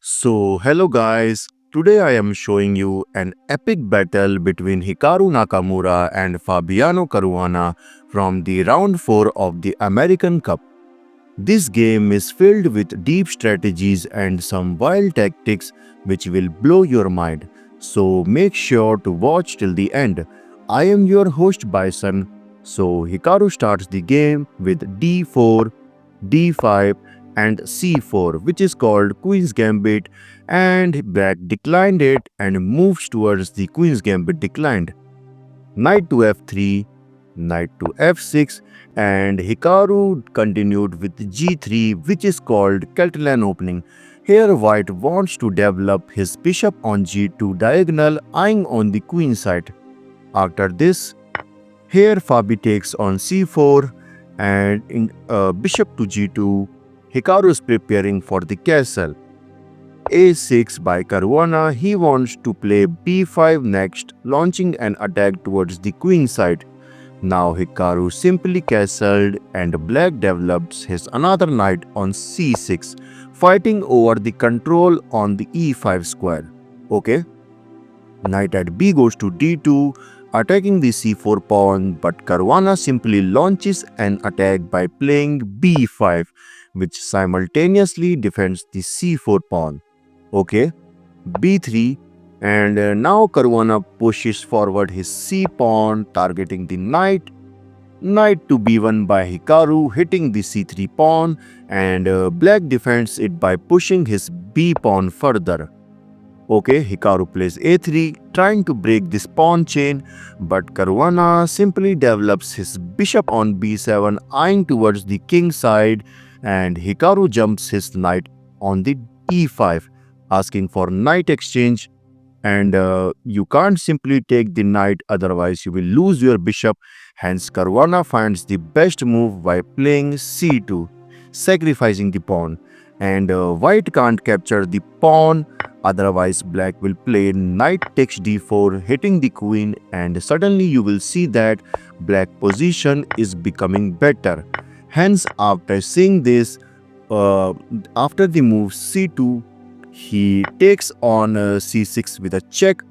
Hello guys, today I am showing you an epic battle between Hikaru Nakamura and Fabiano Caruana from the round 4 of the American Cup. This game is filled with deep strategies and some wild tactics which will blow your mind. So make sure to watch till the end. I am your host Bison. So Hikaru starts the game with d4, d5 and c4, which is called Queen's Gambit, and Black declined it and moves towards the Queen's Gambit declined. Knight to f3, knight to f6, and Hikaru continued with g3, which is called Catalan Opening. Here white wants to develop his bishop on g2 diagonal, eyeing on the queen side. After this, here Fabi takes on c4 and in bishop to g2, Hikaru is preparing for the castle. a6 by Caruana, he wants to play b5 next, launching an attack towards the queen side. Now Hikaru simply castled and black develops his another knight on c6, fighting over the control on the e5 square. Okay, knight at b goes to d2, attacking the c4 pawn, but Caruana simply launches an attack by playing b5, which simultaneously defends the c4 pawn. Okay, b3, and now Caruana pushes forward his c pawn, targeting the knight. Knight to b1 by Hikaru, hitting the c3 pawn, and black defends it by pushing his b pawn further. Okay, Hikaru plays a3, trying to break this pawn chain, but Caruana simply develops his bishop on b7, eyeing towards the king side, and Hikaru jumps his knight on the e5, asking for knight exchange, and you can't simply take the knight, otherwise you will lose your bishop. Hence Caruana finds the best move by playing c2, sacrificing the pawn, and white can't capture the pawn, otherwise black will play knight takes d4, hitting the queen, and suddenly you will see that black position is becoming better. Hence after seeing this, after the move c2, he takes on c6 with a check,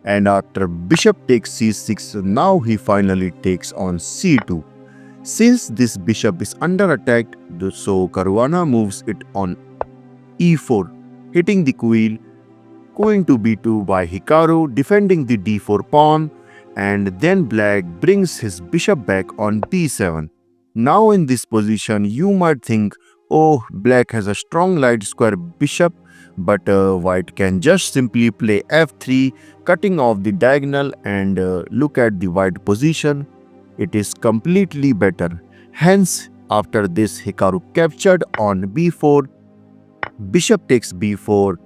and after bishop takes c6, now he finally takes on c2. Since this bishop is under attack, so Caruana moves it on e4, hitting the queen. Queen to b2 by Hikaru, defending the d4 pawn, and then black brings his bishop back on b7. Now in this position, you might think, oh, black has a strong light square bishop, but white can just simply play f3, cutting off the diagonal, and look at the white position. It is completely better. Hence, after this, Hikaru captured on b4, bishop takes b4,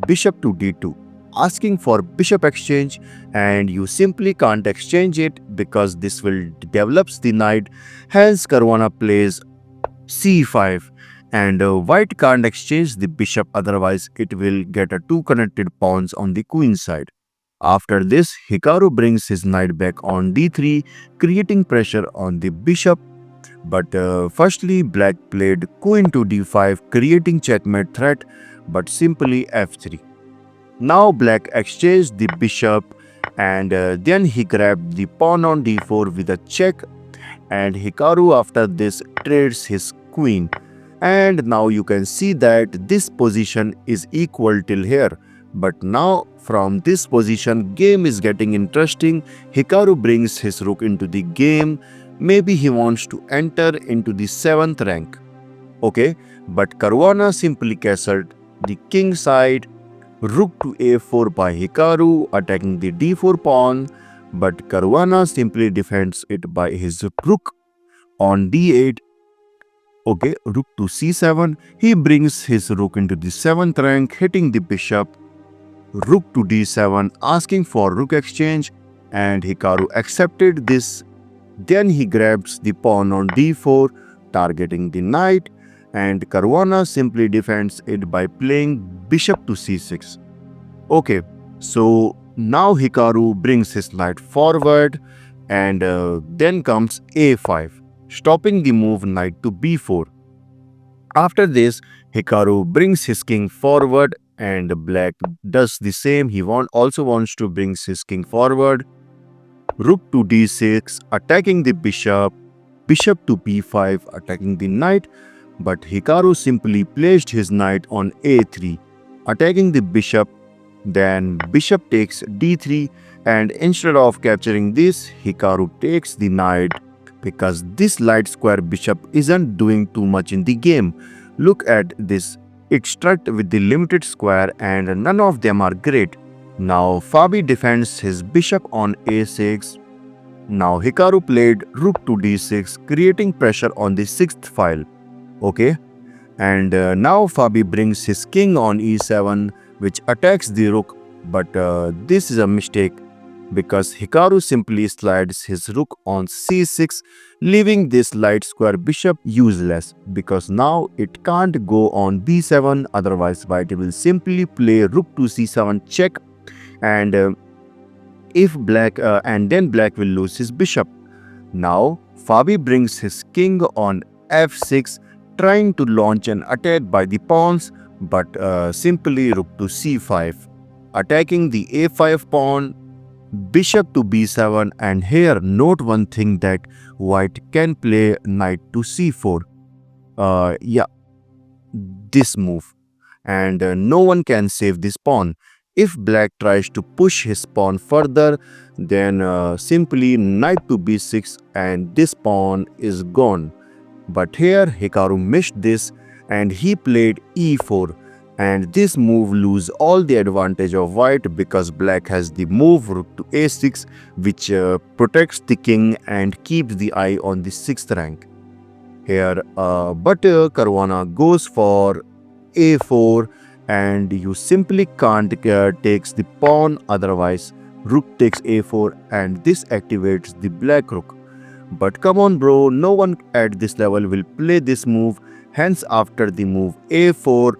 bishop to d2, asking for bishop exchange, and you simply can't exchange it because this will develops the knight. Hence Caruana plays c5, and white can't exchange the bishop, otherwise it will get a two connected pawns on the queen side. After this, Hikaru brings his knight back on d3, creating pressure on the bishop. But firstly, black played queen to d5, creating checkmate threat, but simply f3. Now black exchanged the bishop, and then he grabbed the pawn on d4 with a check, and Hikaru after this trades his queen. And now you can see that this position is equal till here. But now from this position, game is getting interesting. Hikaru brings his rook into the game. Maybe he wants to enter into the 7th rank. Okay, but Caruana simply castled the king side. Rook to a4 by Hikaru, attacking the d4 pawn, but Caruana simply defends it by his rook on d8. Okay, rook to c7, he brings his rook into the 7th rank, hitting the bishop. Rook to d7, asking for rook exchange, and Hikaru accepted this. Then he grabs the pawn on d4, targeting the knight, and Caruana simply defends it by playing bishop to c6. Okay, so now Hikaru brings his knight forward, and then comes a5, stopping the move knight to b4. After this, Hikaru brings his king forward and black does the same. He also wants to bring his king forward. Rook to d6, attacking the bishop. Bishop to b5, attacking the knight. But Hikaru simply placed his knight on a3, attacking the bishop. Then bishop takes d3, and instead of capturing this, Hikaru takes the knight because this light square bishop isn't doing too much in the game. Look at this. It's struck with the limited square and none of them are great. Now Fabi defends his bishop on a6. Now Hikaru played rook to d6, creating pressure on the 6th file. Okay, and now Fabi brings his king on e7, which attacks the rook, but this is a mistake because Hikaru simply slides his rook on c6, leaving this light square bishop useless because now it can't go on b7, otherwise white will simply play rook to c7 check, and then black will lose his bishop. Now Fabi brings his king on f6, trying to launch an attack by the pawns, but simply rook to c5, attacking the a5 pawn, bishop to b7, and here note one thing that white can play knight to c4. This move, and no one can save this pawn. If black tries to push his pawn further, then simply knight to b6 and this pawn is gone. But here Hikaru missed this and he played e4, and this move lose all the advantage of white because black has the move rook to a6, which protects the king and keeps the eye on the 6th rank. Here but Caruana goes for a4, and you simply can't takes the pawn, otherwise rook takes a4 and this activates the black rook. But come on bro, no one at this level will play this move. Hence after the move a4,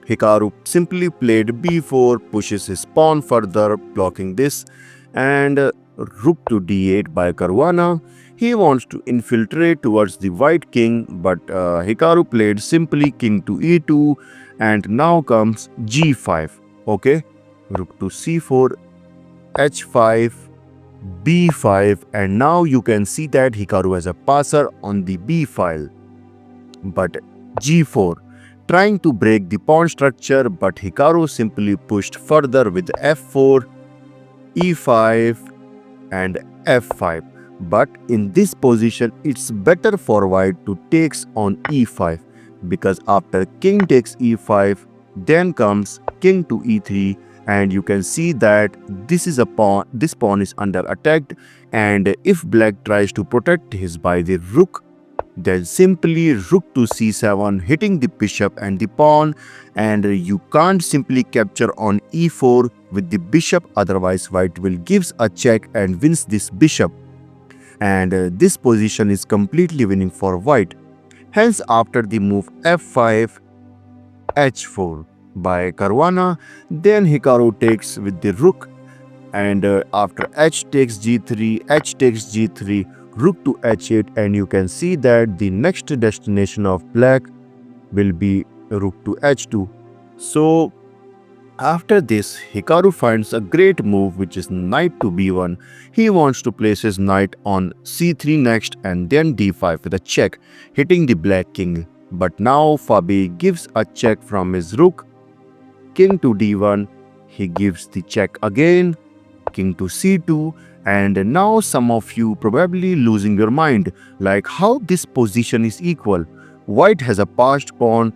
Hikaru simply played b4, pushes his pawn further, blocking this, and rook to d8 by Caruana. He wants to infiltrate towards the white king, but Hikaru played simply king to e2, and now comes g5. Okay, rook to c4, h5, b5, and now you can see that Hikaru has a passer on the b file. But g4, trying to break the pawn structure, but Hikaru simply pushed further with f4, e5, and f5. But in this position, it's better for white to takes on e5, because after king takes e5, then comes king to e3, and you can see that this pawn is under attack, and if black tries to protect his by the rook, then simply rook to c7, hitting the bishop and the pawn, and you can't simply capture on e4 with the bishop, otherwise white will gives a check and wins this bishop, and this position is completely winning for white. Hence after the move f5, h4 by Caruana, then Hikaru takes with the rook, and after h takes g3, h takes g3, rook to h8, and you can see that the next destination of black will be rook to h2. So after this, Hikaru finds a great move, which is knight to b1. He wants to place his knight on c3 next and then d5 with a check, hitting the black king. But now Fabi gives a check from his rook, king to d1, he gives the check again, king to c2, and now some of you probably losing your mind, like how this position is equal. White has a passed pawn,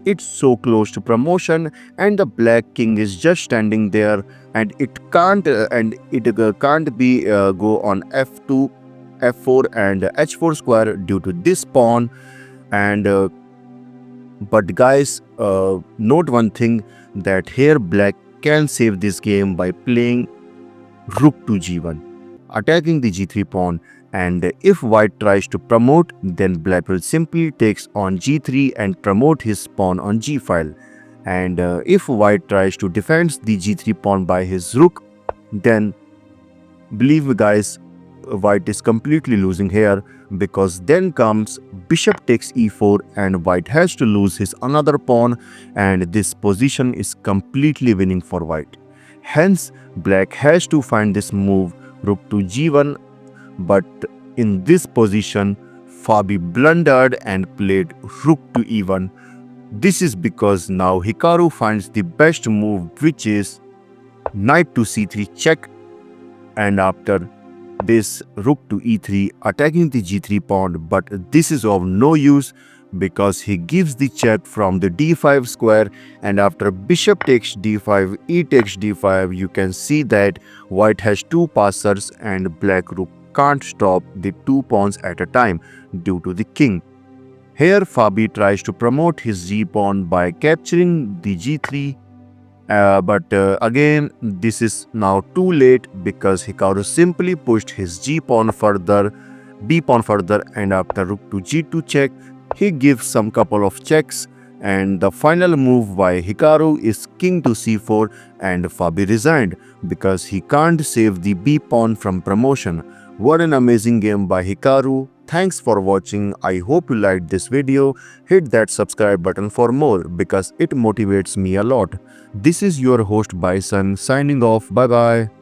it's so close to promotion, and the black king is just standing there, and it can't be go on f2, f4, and h4 square due to this pawn. And but guys, note one thing, that here black can save this game by playing rook to g1, attacking the g3 pawn, and if white tries to promote, then black will simply takes on g3 and promote his pawn on g file. And if white tries to defend the g3 pawn by his rook, then believe me guys, white is completely losing here. because then comes bishop takes e4 and white has to lose his another pawn, and this position is completely winning for white. Hence, black has to find this move rook to g1, but in this position, Fabi blundered and played rook to e1. This is because now Hikaru finds the best move, which is knight to c3 check, and after this rook to e3 attacking the g3 pawn, but this is of no use because he gives the check from the d5 square, and after bishop takes d5, e takes d5, you can see that white has two passers and black rook can't stop the two pawns at a time due to the king. Here Fabi tries to promote his g-pawn by capturing the g3, but again this is now too late because Hikaru simply pushed his b-pawn further, and after rook to g2 check, he gives some couple of checks, and the final move by Hikaru is king to c4, and Fabi resigned because he can't save the b-pawn from promotion. What an amazing game by Hikaru. Thanks for watching. I hope you liked this video. Hit that subscribe button for more because it motivates me a lot. This is your host Bison signing off. Bye bye.